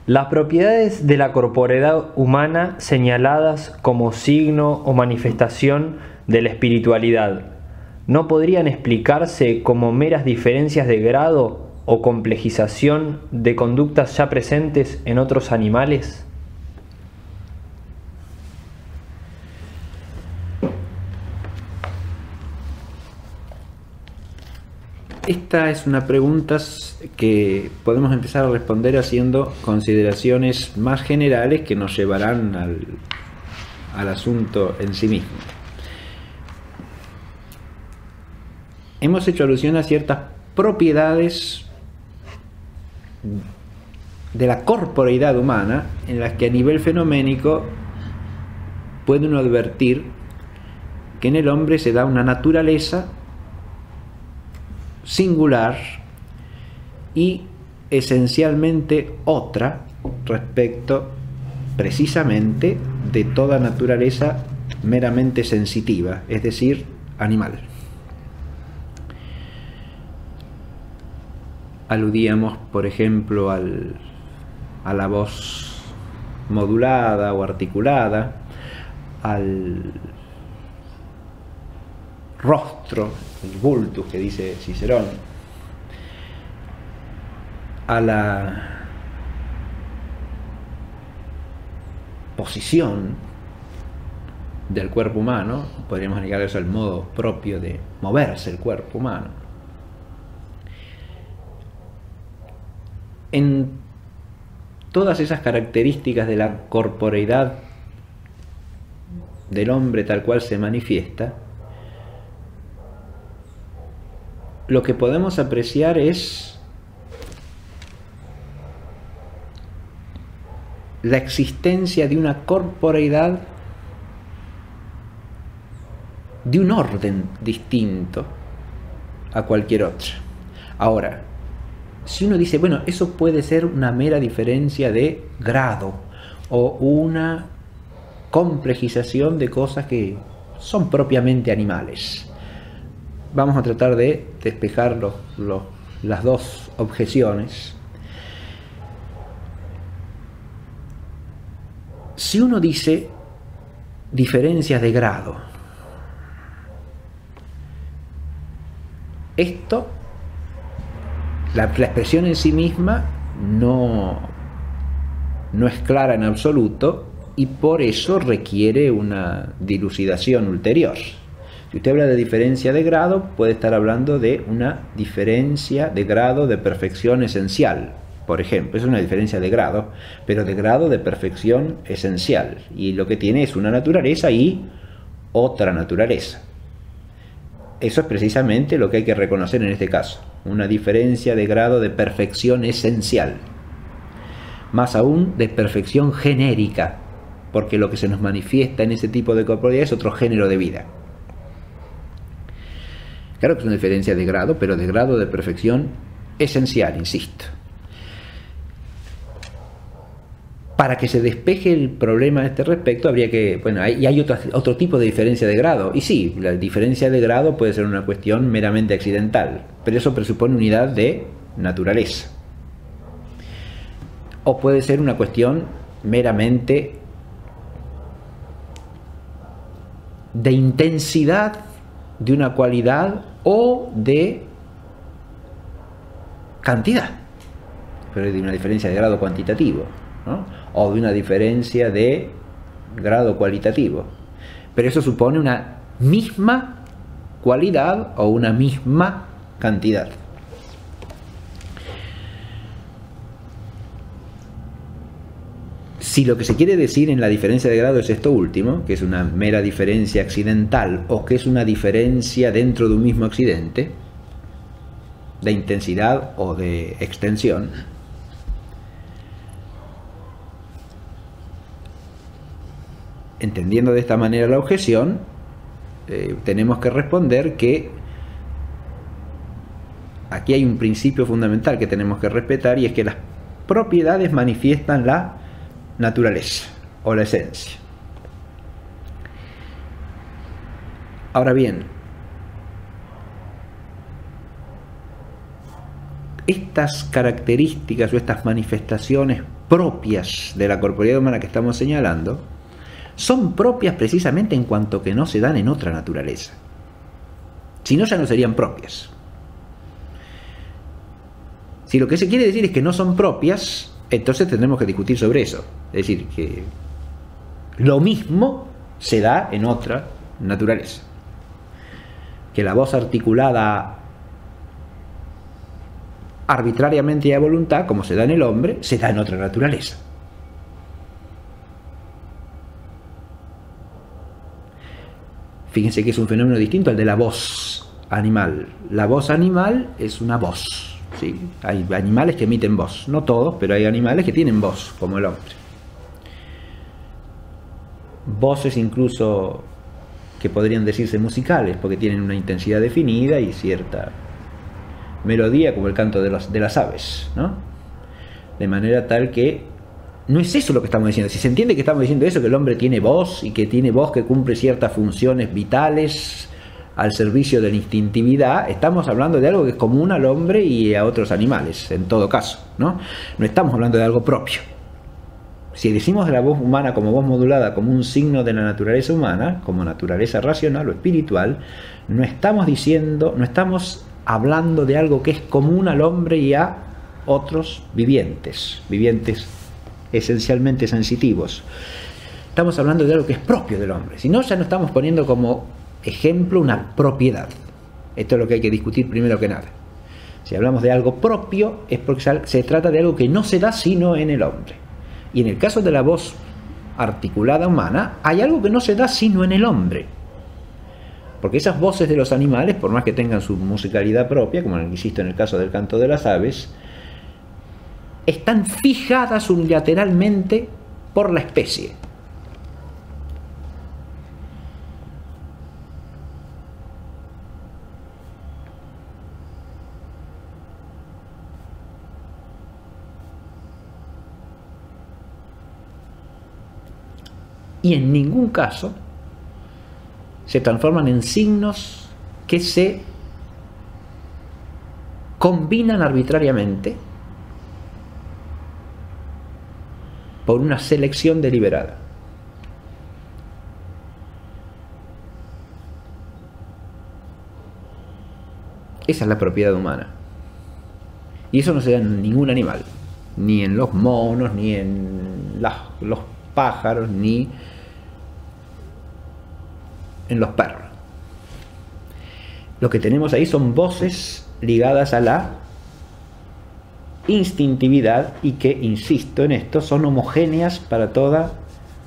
Las propiedades de la corporeidad humana señaladas como signo o manifestación de la espiritualidad, ¿no podrían explicarse como meras diferencias de grado o complejización de conductas ya presentes en otros animales? Esta es una pregunta que podemos empezar a responder haciendo consideraciones más generales que nos llevarán al asunto en sí mismo. Hemos hecho alusión a ciertas propiedades de la corporeidad humana en las que a nivel fenoménico puede uno advertir que en el hombre se da una naturaleza singular y esencialmente otra respecto precisamente de toda naturaleza meramente sensitiva, es decir, animal. Aludíamos, por ejemplo, a la voz modulada o articulada, al rostro, el vultus que dice Cicerón, a la posición del cuerpo humano, podríamos negar eso al modo propio de moverse el cuerpo humano. En todas esas características de la corporeidad del hombre tal cual se manifiesta, lo que podemos apreciar es la existencia de una corporeidad de un orden distinto a cualquier otra. Ahora, si uno dice, bueno, eso puede ser una mera diferencia de grado o una complejización de cosas que son propiamente animales. Vamos a tratar de despejar las dos objeciones. Si uno dice diferencias de grado, esto, la expresión en sí misma no es clara en absoluto y por eso requiere una dilucidación ulterior. Si usted habla de diferencia de grado, puede estar hablando de una diferencia de grado de perfección esencial, por ejemplo. Es una diferencia de grado, pero de grado de perfección esencial. Y lo que tiene es una naturaleza y otra naturaleza. Eso es precisamente lo que hay que reconocer en este caso. Una diferencia de grado de perfección esencial. Más aún de perfección genérica, porque lo que se nos manifiesta en ese tipo de corporeidad es otro género de vida. Claro que es una diferencia de grado, pero de grado de perfección esencial, insisto. Para que se despeje el problema a este respecto, habría que, bueno, hay otro tipo de diferencia de grado. Y sí, la diferencia de grado puede ser una cuestión meramente accidental, pero eso presupone unidad de naturaleza. O puede ser una cuestión meramente de intensidad de una cualidad o de cantidad, pero de una diferencia de grado cuantitativo, ¿no? O de una diferencia de grado cualitativo, pero eso supone una misma cualidad o una misma cantidad. Si lo que se quiere decir en la diferencia de grado es esto último, que es una mera diferencia accidental o que es una diferencia dentro de un mismo accidente, de intensidad o de extensión, entendiendo de esta manera la objeción, tenemos que responder que aquí hay un principio fundamental que tenemos que respetar, y es que las propiedades manifiestan la naturaleza o la esencia. Ahora bien, estas características o estas manifestaciones propias de la corporeidad humana que estamos señalando, son propias precisamente en cuanto que no se dan en otra naturaleza. Si no, ya no serían propias. Si lo que se quiere decir es que no son propias, entonces tendremos que discutir sobre eso. Es decir, que lo mismo se da en otra naturaleza. Que la voz articulada arbitrariamente y a voluntad, como se da en el hombre, se da en otra naturaleza. Fíjense que es un fenómeno distinto al de la voz animal. La voz animal es una voz, ¿sí? Hay animales que emiten voz, no todos, pero hay animales que tienen voz, como el hombre. Voces incluso que podrían decirse musicales, porque tienen una intensidad definida y cierta melodía, como el canto de las aves, ¿no? De manera tal que no es eso lo que estamos diciendo. Si se entiende que estamos diciendo eso, que el hombre tiene voz y que tiene voz que cumple ciertas funciones vitales al servicio de la instintividad, estamos hablando de algo que es común al hombre y a otros animales, en todo caso, ¿no? No estamos hablando de algo propio. Si decimos de la voz humana como voz modulada, como un signo de la naturaleza humana, como naturaleza racional o espiritual, no estamos hablando de algo que es común al hombre y a otros vivientes esencialmente sensitivos. Estamos hablando de algo que es propio del hombre. Si no, ya no estamos poniendo como ejemplo una propiedad. Esto es lo que hay que discutir primero que nada. Si hablamos de algo propio, es porque se trata de algo que no se da sino en el hombre. Y en el caso de la voz articulada humana, hay algo que no se da sino en el hombre. Porque esas voces de los animales, por más que tengan su musicalidad propia, como insisto en el caso del canto de las aves, están fijadas unilateralmente por la especie. Y en ningún caso se transforman en signos que se combinan arbitrariamente por una selección deliberada. Esa es la propiedad humana. Y eso no se da en ningún animal, ni en los monos, ni en los pájaros, ni en los perros. Lo que tenemos ahí son voces ligadas a la instintividad y que, insisto en esto, son homogéneas para toda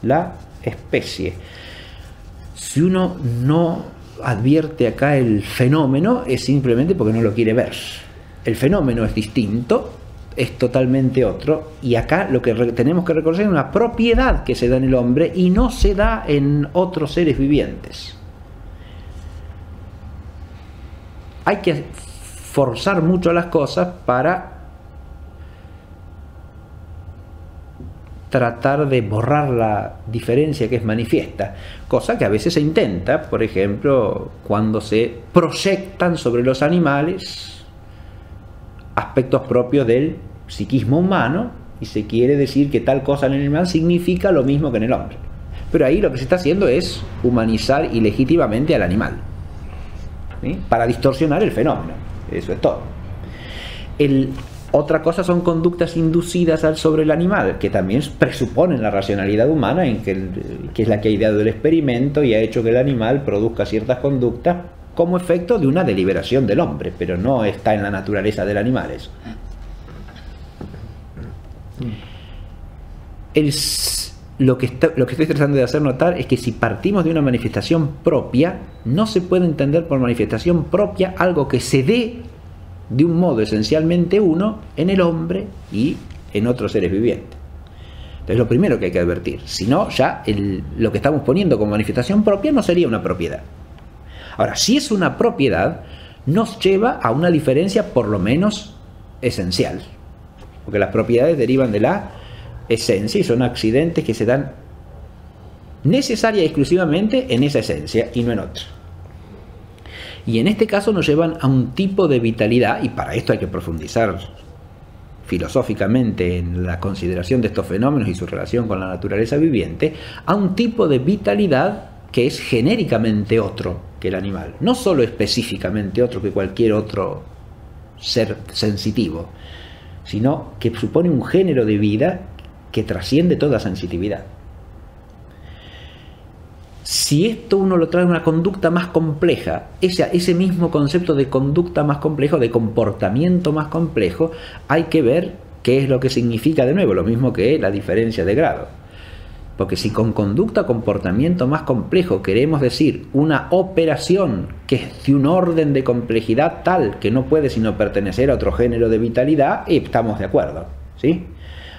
la especie. Si uno no advierte acá el fenómeno, es simplemente porque no lo quiere ver. El fenómeno es distinto, es totalmente otro, y acá lo que tenemos que reconocer es una propiedad que se da en el hombre y no se da en otros seres vivientes. Hay que forzar mucho las cosas para tratar de borrar la diferencia que es manifiesta, cosa que a veces se intenta, por ejemplo, cuando se proyectan sobre los animales aspectos propios del psiquismo humano y se quiere decir que tal cosa en el animal significa lo mismo que en el hombre. Pero ahí lo que se está haciendo es humanizar ilegítimamente al animal, ¿sí? Para distorsionar el fenómeno. Eso es todo. Otra cosa son conductas inducidas sobre el animal, que también presuponen la racionalidad humana, que es la que ha ideado el experimento y ha hecho que el animal produzca ciertas conductas como efecto de una deliberación del hombre, pero no está en la naturaleza del animal eso. Lo que estoy tratando de hacer notar es que si partimos de una manifestación propia, no se puede entender por manifestación propia algo que se dé de un modo esencialmente uno en el hombre y en otros seres vivientes. Entonces lo primero que hay que advertir, si no ya lo que estamos poniendo como manifestación propia no sería una propiedad. Ahora, si es una propiedad, nos lleva a una diferencia por lo menos esencial, porque las propiedades derivan de la esencia y son accidentes que se dan necesaria y exclusivamente en esa esencia y no en otra. Y en este caso nos llevan a un tipo de vitalidad, y para esto hay que profundizar filosóficamente en la consideración de estos fenómenos y su relación con la naturaleza viviente, a un tipo de vitalidad que es genéricamente otro que el animal, no solo específicamente otro que cualquier otro ser sensitivo, sino que supone un género de vida que trasciende toda sensitividad. Si esto uno lo trae a una conducta más compleja, ese mismo concepto de conducta más complejo, de comportamiento más complejo, hay que ver qué es lo que significa de nuevo, lo mismo que la diferencia de grado. Porque si con conducta, comportamiento más complejo queremos decir una operación que es de un orden de complejidad tal que no puede sino pertenecer a otro género de vitalidad, estamos de acuerdo, ¿sí?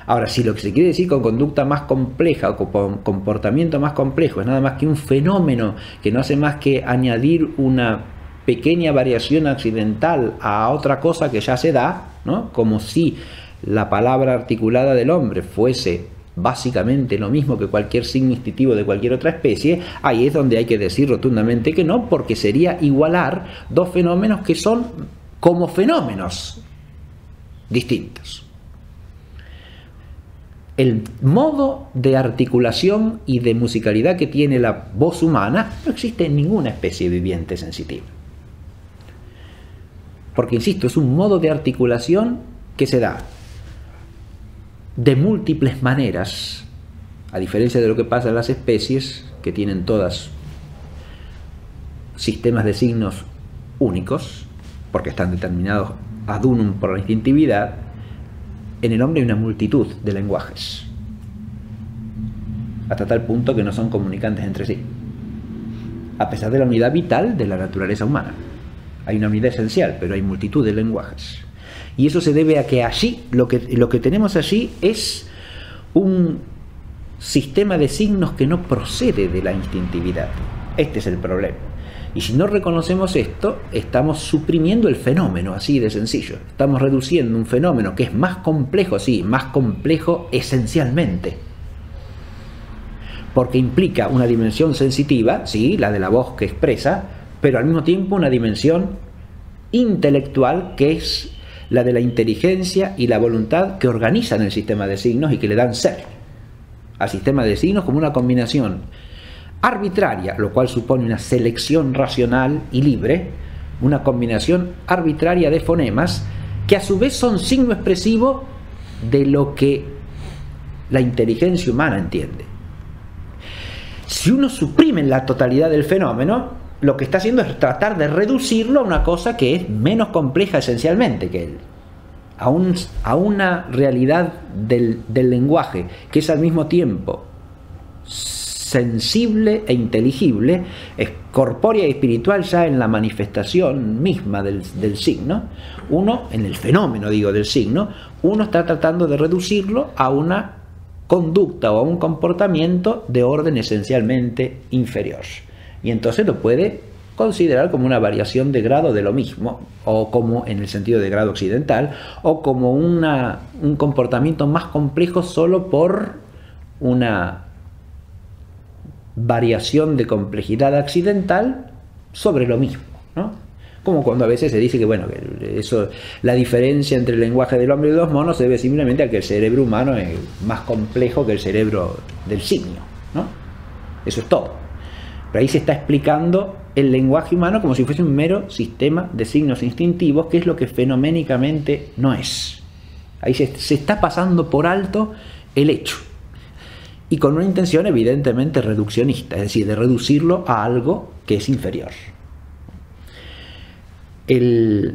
Ahora, si lo que se quiere decir con conducta más compleja o con comportamiento más complejo es nada más que un fenómeno que no hace más que añadir una pequeña variación accidental a otra cosa que ya se da, ¿no? Como si la palabra articulada del hombre fuese básicamente lo mismo que cualquier signo instintivo de cualquier otra especie, ahí es donde hay que decir rotundamente que no, porque sería igualar dos fenómenos que son como fenómenos distintos. El modo de articulación y de musicalidad que tiene la voz humana no existe en ninguna especie viviente sensitiva. Porque, insisto, es un modo de articulación que se da de múltiples maneras, a diferencia de lo que pasa en las especies, que tienen todas sistemas de signos únicos, porque están determinados ad unum por la instintividad. En el hombre hay una multitud de lenguajes, hasta tal punto que no son comunicantes entre sí, a pesar de la unidad vital de la naturaleza humana. Hay una unidad esencial, pero hay multitud de lenguajes. Y eso se debe a que allí, lo que tenemos allí es un sistema de signos que no procede de la instintividad. Este es el problema. Y si no reconocemos esto, estamos suprimiendo el fenómeno, así de sencillo. Estamos reduciendo un fenómeno que es más complejo, sí, más complejo esencialmente. Porque implica una dimensión sensitiva, sí, la de la voz que expresa, pero al mismo tiempo una dimensión intelectual que es la de la inteligencia y la voluntad que organizan el sistema de signos y que le dan ser al sistema de signos como una combinación arbitraria, lo cual supone una selección racional y libre, una combinación arbitraria de fonemas que a su vez son signo expresivo de lo que la inteligencia humana entiende. Si uno suprime la totalidad del fenómeno, lo que está haciendo es tratar de reducirlo a una cosa que es menos compleja esencialmente que él, a una realidad del lenguaje que es al mismo tiempo sensible e inteligible, es corpórea y espiritual ya en la manifestación misma del signo. Uno, en el fenómeno digo del signo, uno está tratando de reducirlo a una conducta o a un comportamiento de orden esencialmente inferior. Y entonces lo puede considerar como una variación de grado de lo mismo, o como en el sentido de grado occidental, o como un comportamiento más complejo solo por una variación de complejidad accidental sobre lo mismo, ¿no? Como cuando a veces se dice que, bueno, que eso, la diferencia entre el lenguaje del hombre y de los monos se debe simplemente a que el cerebro humano es más complejo que el cerebro del simio, ¿no? Eso es todo. Pero ahí se está explicando el lenguaje humano como si fuese un mero sistema de signos instintivos, que es lo que fenoménicamente no es. Ahí se está pasando por alto el hecho. Y con una intención evidentemente reduccionista, es decir, de reducirlo a algo que es inferior. Me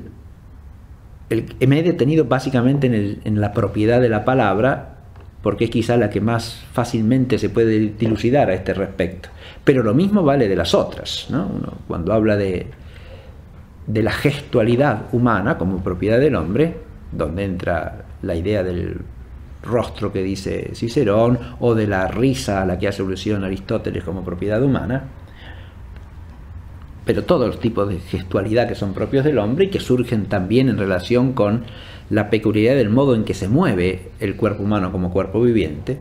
he detenido básicamente en la propiedad de la palabra, porque es quizá la que más fácilmente se puede dilucidar a este respecto. Pero lo mismo vale de las otras, ¿no? Uno, cuando habla de la gestualidad humana como propiedad del hombre, donde entra la idea del rostro que dice Cicerón, o de la risa a la que hace alusión Aristóteles como propiedad humana, pero todos los tipos de gestualidad que son propios del hombre y que surgen también en relación con la peculiaridad del modo en que se mueve el cuerpo humano como cuerpo viviente,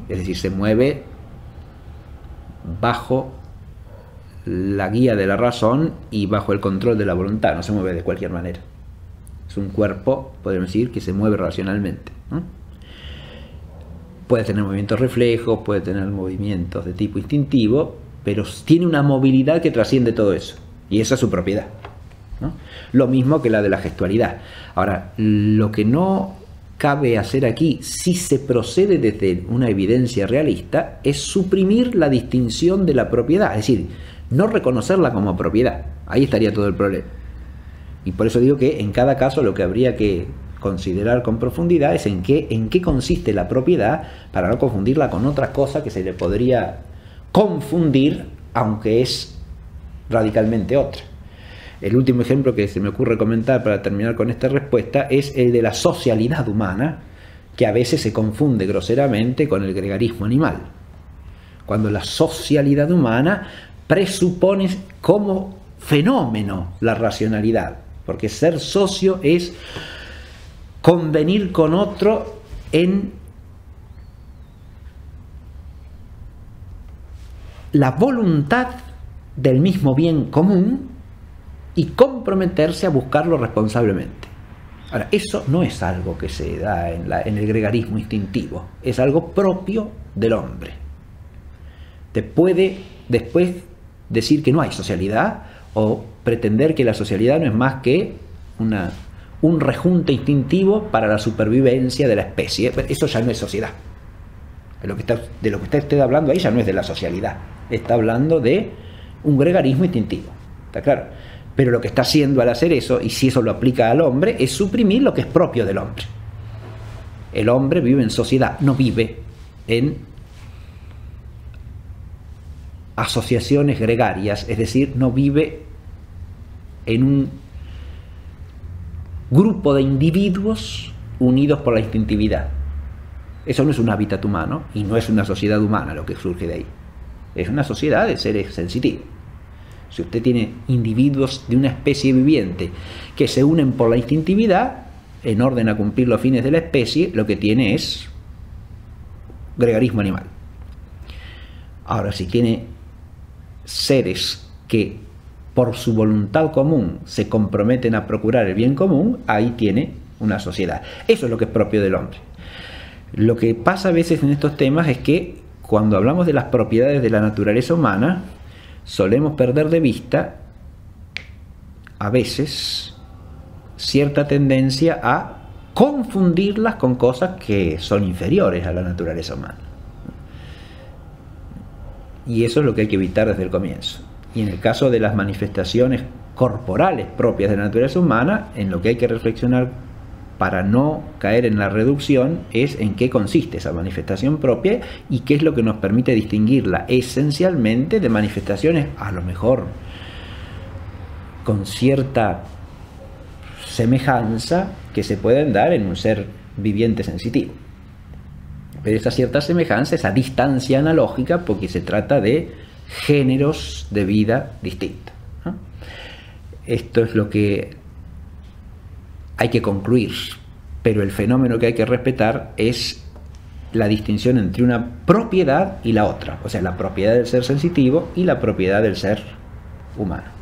es decir, se mueve bajo la guía de la razón y bajo el control de la voluntad, no se mueve de cualquier manera. Es un cuerpo, podemos decir, que se mueve racionalmente, ¿no? Puede tener movimientos reflejos, puede tener movimientos de tipo instintivo, pero tiene una movilidad que trasciende todo eso. Y esa es su propiedad, ¿no? Lo mismo que la de la gestualidad. Ahora, lo que no cabe hacer aquí, si se procede desde una evidencia realista, es suprimir la distinción de la propiedad, es decir, no reconocerla como propiedad. Ahí estaría todo el problema. Y por eso digo que en cada caso lo que habría que considerar con profundidad es en qué consiste la propiedad, para no confundirla con otra cosa que se le podría confundir, aunque es radicalmente otra. El último ejemplo que se me ocurre comentar para terminar con esta respuesta es el de la socialidad humana, que a veces se confunde groseramente con el gregarismo animal. Cuando la socialidad humana presupone como fenómeno la racionalidad, porque ser socio es convenir con otro en la voluntad del mismo bien común y comprometerse a buscarlo responsablemente. Ahora, eso no es algo que se da en el gregarismo instintivo, es algo propio del hombre. Te puede después decir que no hay socialidad o pretender que la socialidad no es más que un rejunte instintivo para la supervivencia de la especie. Eso ya no es sociedad. De lo que está usted hablando ahí ya no es de la socialidad, está hablando de un gregarismo instintivo, ¿está claro? Pero lo que está haciendo al hacer eso, y si eso lo aplica al hombre, es suprimir lo que es propio del hombre. El hombre vive en sociedad, no vive en asociaciones gregarias, es decir, no vive en un grupo de individuos unidos por la instintividad. Eso no es un hábitat humano y no es una sociedad humana lo que surge de ahí. Es una sociedad de seres sensitivos. Si usted tiene individuos de una especie viviente que se unen por la instintividad en orden a cumplir los fines de la especie, lo que tiene es gregarismo animal. Ahora, si tiene seres que por su voluntad común se comprometen a procurar el bien común, ahí tiene una sociedad. Eso es lo que es propio del hombre. Lo que pasa a veces en estos temas es que cuando hablamos de las propiedades de la naturaleza humana, solemos perder de vista a veces cierta tendencia a confundirlas con cosas que son inferiores a la naturaleza humana. Y eso es lo que hay que evitar desde el comienzo. Y en el caso de las manifestaciones corporales propias de la naturaleza humana, en lo que hay que reflexionar para no caer en la reducción es en qué consiste esa manifestación propia y qué es lo que nos permite distinguirla esencialmente de manifestaciones a lo mejor con cierta semejanza que se pueden dar en un ser viviente sensitivo. Pero esa cierta semejanza, esa distancia analógica, porque se trata de géneros de vida distintos, ¿no? Esto es lo que hay que concluir, pero el fenómeno que hay que respetar es la distinción entre una propiedad y la otra, o sea, la propiedad del ser sensitivo y la propiedad del ser humano.